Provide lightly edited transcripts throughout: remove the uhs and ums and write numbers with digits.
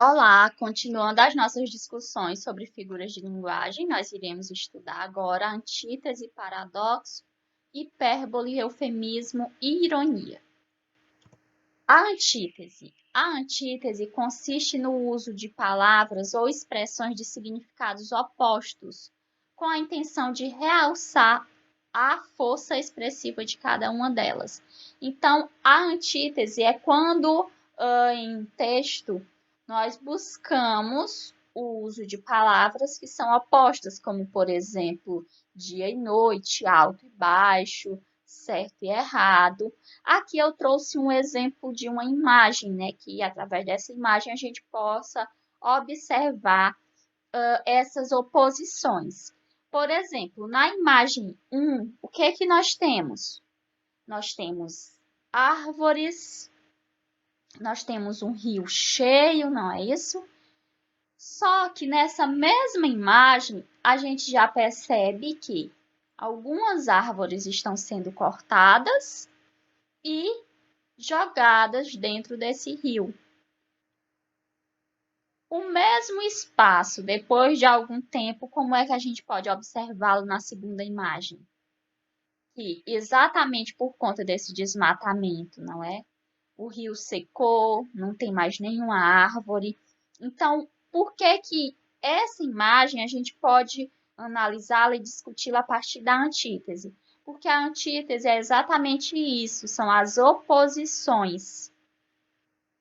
Olá, continuando as nossas discussões sobre figuras de linguagem, nós iremos estudar agora antítese, paradoxo, hipérbole, eufemismo e ironia. A antítese consiste no uso de palavras ou expressões de significados opostos, com a intenção de realçar a força expressiva de cada uma delas. Então, a antítese é quando, em texto, nós buscamos o uso de palavras que são opostas, como, por exemplo, dia e noite, alto e baixo, certo e errado. Aqui eu trouxe um exemplo de uma imagem, né, que através dessa imagem a gente possa observar essas oposições. Por exemplo, na imagem 1, o que é que nós temos? Nós temos árvores, nós temos um rio cheio, não é isso? Só que nessa mesma imagem, a gente já percebe que algumas árvores estão sendo cortadas e jogadas dentro desse rio. O mesmo espaço, depois de algum tempo, como é que a gente pode observá-lo na segunda imagem? Que exatamente por conta desse desmatamento, não é? O rio secou, não tem mais nenhuma árvore. Então, por que que essa imagem a gente pode analisá-la e discuti-la a partir da antítese? Porque a antítese é exatamente isso, são as oposições.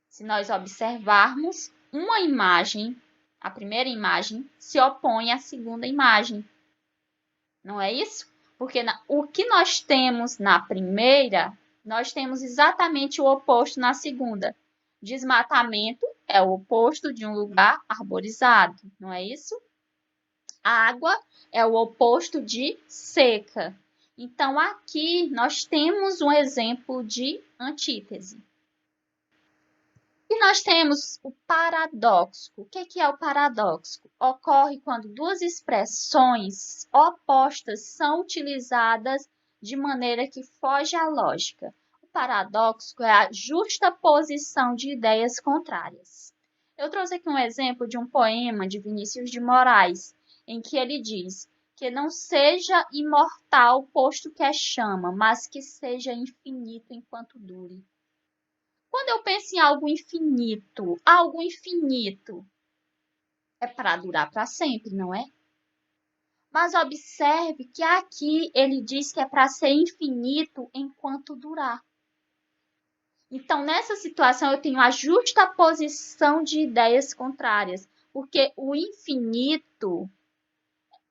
Se nós observarmos uma imagem, a primeira imagem se opõe à segunda imagem. Não é isso? Porque o que nós temos na primeira, nós temos exatamente o oposto na segunda. Desmatamento é o oposto de um lugar arborizado, não é isso? Água é o oposto de seca. Então, aqui nós temos um exemplo de antítese. E nós temos o paradoxo. O que é o paradoxo? Ocorre quando duas expressões opostas são utilizadas de maneira que foge à lógica. O paradoxo é a justaposição de ideias contrárias. Eu trouxe aqui um exemplo de um poema de Vinícius de Moraes, em que ele diz que não seja imortal posto que é chama, mas que seja infinito enquanto dure. Quando eu penso em algo infinito é para durar para sempre, não é? Mas observe que aqui ele diz que é para ser infinito enquanto durar. Então, nessa situação, eu tenho a justaposição de ideias contrárias, porque o infinito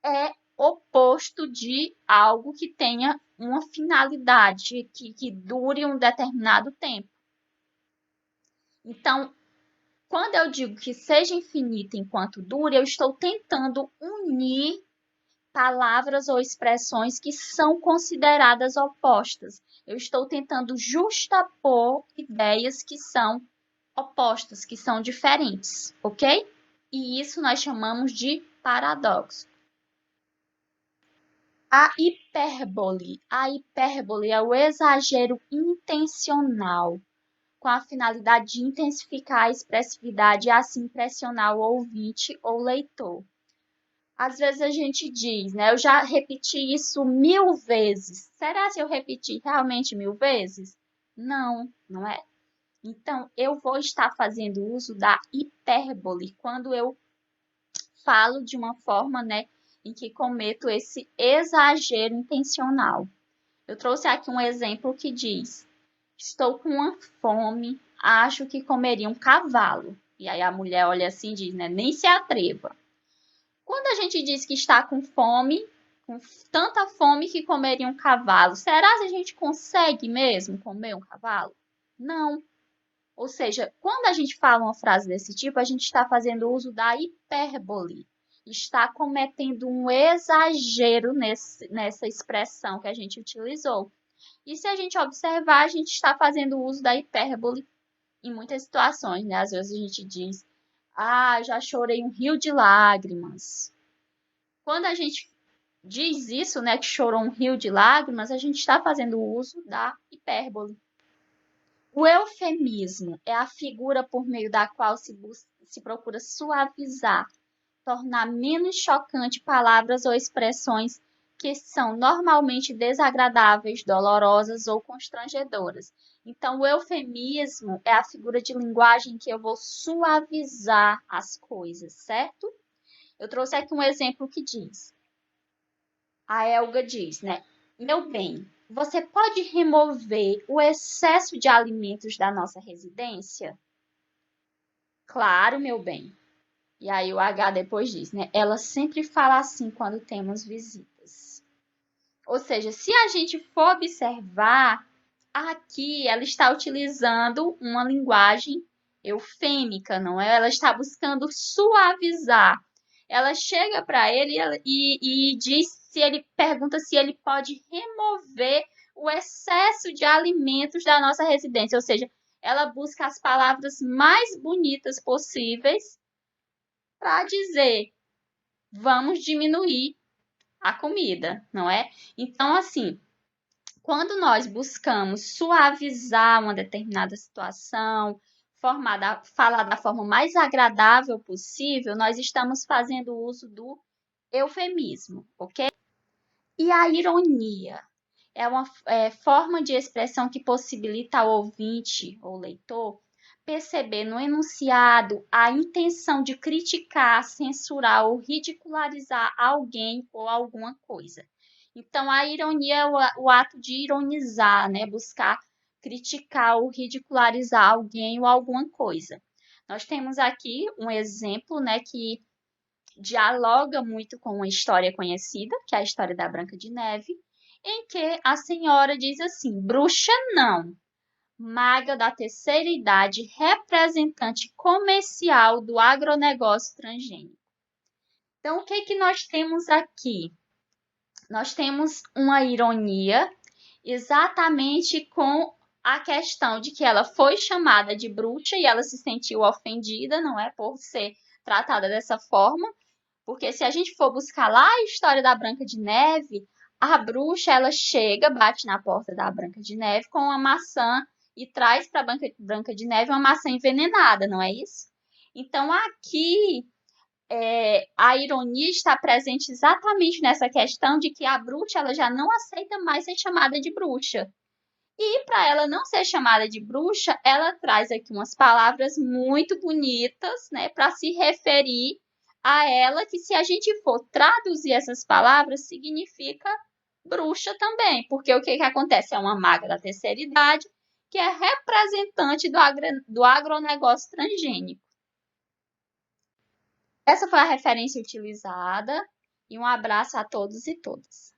é oposto de algo que tenha uma finalidade, que dure um determinado tempo. Então, quando eu digo que seja infinito enquanto dure, eu estou tentando unir palavras ou expressões que são consideradas opostas. Eu estou tentando justapor ideias que são opostas, que são diferentes, ok? E isso nós chamamos de paradoxo. A hipérbole. A hipérbole é o exagero intencional, com a finalidade de intensificar a expressividade e assim impressionar o ouvinte ou leitor. Às vezes a gente diz, né? Eu já repeti isso 1000 vezes. Será que eu repeti realmente 1000 vezes? Não, não é? Então, eu vou estar fazendo uso da hipérbole quando eu falo de uma forma, né, em que cometo esse exagero intencional. Eu trouxe aqui um exemplo que diz: estou com uma fome, acho que comeria um cavalo. E aí a mulher olha assim e diz, né? Nem se atreva. Quando a gente diz que está com fome, com tanta fome que comeria um cavalo, será que a gente consegue mesmo comer um cavalo? Não. Ou seja, quando a gente fala uma frase desse tipo, a gente está fazendo uso da hipérbole. Está cometendo um exagero nessa expressão que a gente utilizou. E se a gente observar, a gente está fazendo uso da hipérbole em muitas situações, né? Às vezes a gente diz, já chorei um rio de lágrimas. Quando a gente diz isso, né, que chorou um rio de lágrimas, a gente está fazendo uso da hipérbole. O eufemismo é a figura por meio da qual se procura suavizar, tornar menos chocante palavras ou expressões que são normalmente desagradáveis, dolorosas ou constrangedoras. Então, o eufemismo é a figura de linguagem que eu vou suavizar as coisas, certo? Eu trouxe aqui um exemplo que diz. A Elga diz, né? Meu bem, você pode remover o excesso de alimentos da nossa residência? Claro, meu bem. E aí o H depois diz, né? Ela sempre fala assim quando temos visitas. Ou seja, se a gente for observar, aqui ela está utilizando uma linguagem eufêmica, não é? Ela está buscando suavizar. Ela chega para ele e diz se ele pergunta se ele pode remover o excesso de alimentos da nossa residência. Ou seja, ela busca as palavras mais bonitas possíveis para dizer vamos diminuir a comida, não é? Então, assim, quando nós buscamos suavizar uma determinada situação, falar da forma mais agradável possível, nós estamos fazendo uso do eufemismo, ok? E a ironia é uma forma de expressão que possibilita ao ouvinte ou leitor perceber no enunciado a intenção de criticar, censurar ou ridicularizar alguém ou alguma coisa. Então, a ironia é o ato de ironizar, né? Buscar criticar ou ridicularizar alguém ou alguma coisa. Nós temos aqui um exemplo, né, que dialoga muito com uma história conhecida, que é a história da Branca de Neve, em que a senhora diz assim: bruxa não, maga da terceira idade, representante comercial do agronegócio transgênico. Então, o que nós temos aqui? Nós temos uma ironia exatamente com a questão de que ela foi chamada de bruxa e ela se sentiu ofendida, não é, por ser tratada dessa forma. Porque se a gente for buscar lá a história da Branca de Neve, a bruxa ela chega, bate na porta da Branca de Neve com uma maçã e traz para a Branca de Neve uma maçã envenenada, não é isso? Então aqui a ironia está presente exatamente nessa questão de que a bruxa ela já não aceita mais ser chamada de bruxa. E para ela não ser chamada de bruxa, ela traz aqui umas palavras muito bonitas, né, para se referir a ela, que se a gente for traduzir essas palavras, significa bruxa também, porque o que acontece? É uma maga da terceira idade, que é representante do agronegócio transgênico. Essa foi a referência utilizada, e um abraço a todos e todas.